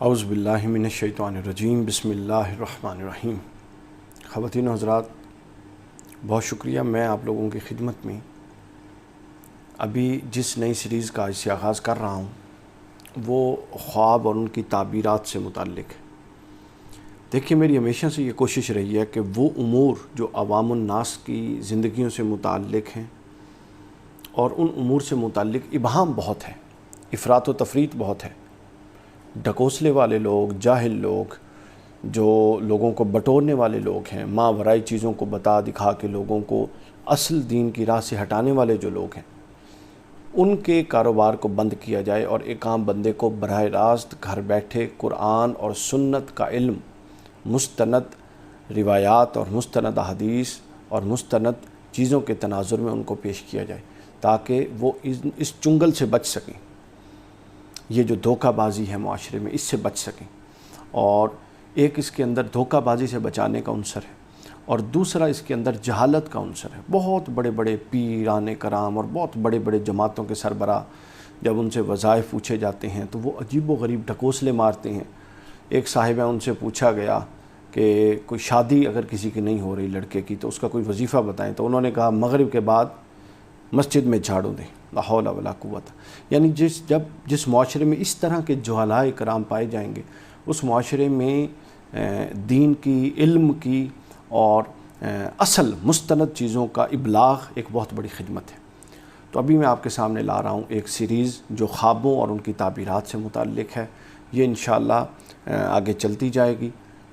اعوذ باللہ من الشیطان الرجیم بسم اللہ الرحمن الرحیم۔ خواتین و حضرات، بہت شکریہ، میں آپ لوگوں کی خدمت میں ابھی جس نئی سیریز کا آج سے آغاز کر رہا ہوں وہ خواب اور ان کی تعبیرات سے متعلق ہے۔ دیکھیے، میری ہمیشہ سے یہ کوشش رہی ہے کہ وہ امور جو عوام الناس کی زندگیوں سے متعلق ہیں اور ان امور سے متعلق ابہام بہت ہے، افراط و تفریط بہت ہے، ڈھکوسلے والے لوگ، جاہل لوگ، جو لوگوں کو بٹورنے والے لوگ ہیں، ماورائی چیزوں کو بتا دکھا کے لوگوں کو اصل دین کی راہ سے ہٹانے والے جو لوگ ہیں، ان کے کاروبار کو بند کیا جائے اور ایک عام بندے کو براہ راست گھر بیٹھے قرآن اور سنت کا علم، مستند روایات اور مستند احادیث اور مستند چیزوں کے تناظر میں ان کو پیش کیا جائے تاکہ وہ اس چنگل سے بچ سکیں، یہ جو دھوکہ بازی ہے معاشرے میں، اس سے بچ سکیں۔ اور ایک اس کے اندر دھوکہ بازی سے بچانے کا عنصر ہے اور دوسرا اس کے اندر جہالت کا عنصر ہے۔ بہت بڑے بڑے پیران کرام اور بہت بڑے بڑے جماعتوں کے سربراہ جب ان سے وظائف پوچھے جاتے ہیں تو وہ عجیب و غریب ڈھکوسلے مارتے ہیں۔ ایک صاحب ان سے پوچھا گیا کہ کوئی شادی اگر کسی کی نہیں ہو رہی لڑکے کی تو اس کا کوئی وظیفہ بتائیں، تو انہوں نے کہا مغرب کے بعد مسجد میں جھاڑو دیں، لا حول ولا قوت۔ یعنی جس معاشرے میں اس طرح کے جہلاء کرام پائے جائیں گے، اس معاشرے میں دین کی، علم کی اور اصل مستند چیزوں کا ابلاغ ایک بہت بڑی خدمت ہے۔ تو ابھی میں آپ کے سامنے لا رہا ہوں ایک سیریز جو خوابوں اور ان کی تعبیرات سے متعلق ہے۔ یہ انشاءاللہ آگے چلتی جائے گی۔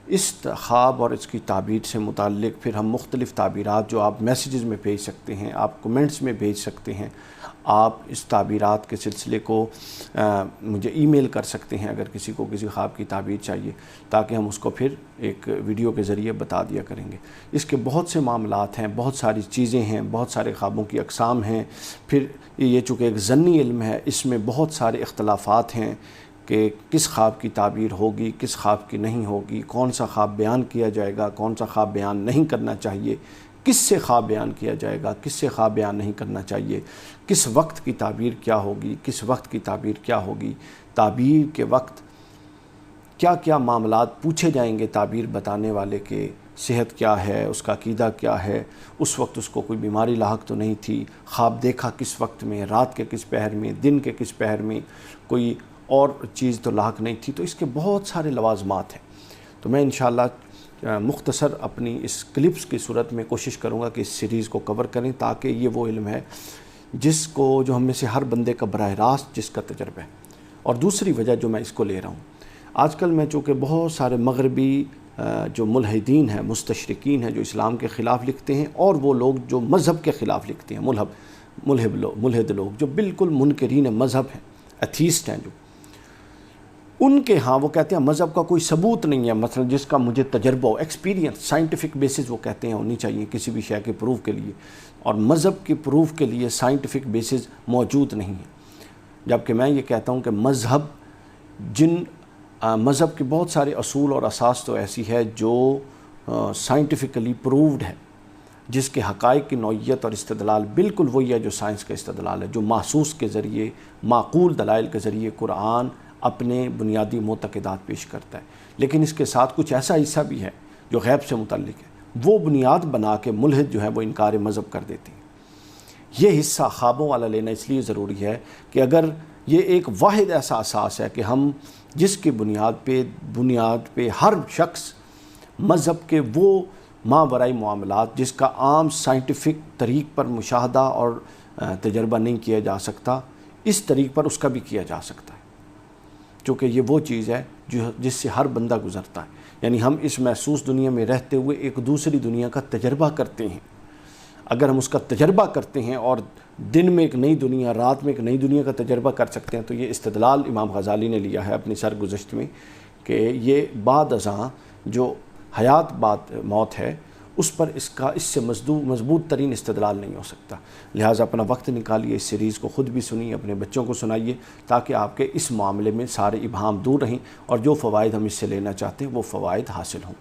اس خواب اور اس کی تعبیر سے متعلق پھر ہم مختلف تعبیرات جو آپ میسیجز میں بھیج سکتے ہیں، آپ کمنٹس میں بھیج سکتے ہیں، آپ اس تعبیرات کے سلسلے کو مجھے ای میل کر سکتے ہیں اگر کسی کو کسی خواب کی تعبیر چاہیے، تاکہ ہم اس کو پھر ایک ویڈیو کے ذریعے بتا دیا کریں گے۔ اس کے بہت سے معاملات ہیں، بہت ساری چیزیں ہیں، بہت سارے خوابوں کی اقسام ہیں۔ پھر یہ چونکہ ایک ضمنی علم ہے، اس میں بہت سارے اختلافات ہیں کہ کس خواب کی تعبیر ہوگی، کس خواب کی نہیں ہوگی، کون سا خواب بیان کیا جائے گا، کون سا خواب بیان نہیں کرنا چاہیے، کس سے خواب بیان کیا جائے گا، کس سے خواب بیان نہیں کرنا چاہیے، کس وقت کی تعبیر کیا ہوگی، کس وقت کی تعبیر کیا ہوگی، تعبیر کے وقت کیا کیا معاملات پوچھے جائیں گے تعبیر بتانے والے کے، صحت کیا ہے، اس کا عقیدہ کیا ہے، اس وقت اس کو کوئی بیماری لاحق تو نہیں تھی، خواب دیکھا کس وقت میں، رات کے کس پہر میں، دن کے کس پہر میں، کوئی اور چیز تو لاحق نہیں تھی۔ تو اس کے بہت سارے لوازمات ہیں۔ تو میں انشاءاللہ مختصر اپنی اس کلپس کی صورت میں کوشش کروں گا کہ اس سیریز کو کور کریں، تاکہ یہ وہ علم ہے جس کو جو ہم میں سے ہر بندے کا براہ راست جس کا تجربہ ہے۔ اور دوسری وجہ جو میں اس کو لے رہا ہوں، آج کل میں چونکہ بہت سارے مغربی جو ملحدین ہیں، مستشرقین ہیں، جو اسلام کے خلاف لکھتے ہیں، اور وہ لوگ جو مذہب کے خلاف لکھتے ہیں، ملحد لوگ جو بالکل منکرین مذہب ہیں، ایتھیسٹ ہیں، جو ان کے ہاں وہ کہتے ہیں مذہب کا کوئی ثبوت نہیں ہے، مثلا جس کا مجھے تجربہ ہو، ایکسپیرینس، سائنٹیفک بیسز وہ کہتے ہیں ہونی چاہیے کسی بھی شے کے پروف کے لیے، اور مذہب کی پروف کے لیے سائنٹیفک بیسز موجود نہیں ہیں۔ جبکہ میں یہ کہتا ہوں کہ مذہب کے بہت سارے اصول اور اساس تو ایسی ہے جو سائنٹیفکلی پرووڈ ہے، جس کے حقائق کی نوعیت اور استدلال بالکل وہی ہے جو سائنس کا استدلال ہے، جو محسوس کے ذریعے، معقول دلائل کے ذریعے قرآن اپنے بنیادی معتقدات پیش کرتا ہے۔ لیکن اس کے ساتھ کچھ ایسا حصہ بھی ہے جو غیب سے متعلق ہے، وہ بنیاد بنا کے ملحد جو ہے وہ انکار مذہب کر دیتے ہیں۔ یہ حصہ خوابوں والا لینا اس لیے ضروری ہے کہ اگر یہ ایک واحد ایسا اساس ہے کہ ہم جس کی بنیاد پہ ہر شخص مذہب کے وہ ماورائی معاملات جس کا عام سائنٹیفک طریق پر مشاہدہ اور تجربہ نہیں کیا جا سکتا، اس طریق پر اس کا بھی کیا جا سکتا ہے، چونکہ یہ وہ چیز ہے جس سے ہر بندہ گزرتا ہے۔ یعنی ہم اس محسوس دنیا میں رہتے ہوئے ایک دوسری دنیا کا تجربہ کرتے ہیں۔ اگر ہم اس کا تجربہ کرتے ہیں اور دن میں ایک نئی دنیا، رات میں ایک نئی دنیا کا تجربہ کر سکتے ہیں، تو یہ استدلال امام غزالی نے لیا ہے اپنی سرگزشت میں کہ یہ بعد ازاں جو حیات بعد موت ہے، اس پر اس سے مضبوط ترین استدلال نہیں ہو سکتا۔ لہٰذا اپنا وقت نکالیے، اس سیریز کو خود بھی سنیے، اپنے بچوں کو سنائیے، تاکہ آپ کے اس معاملے میں سارے ابہام دور رہیں اور جو فوائد ہم اس سے لینا چاہتے ہیں وہ فوائد حاصل ہوں۔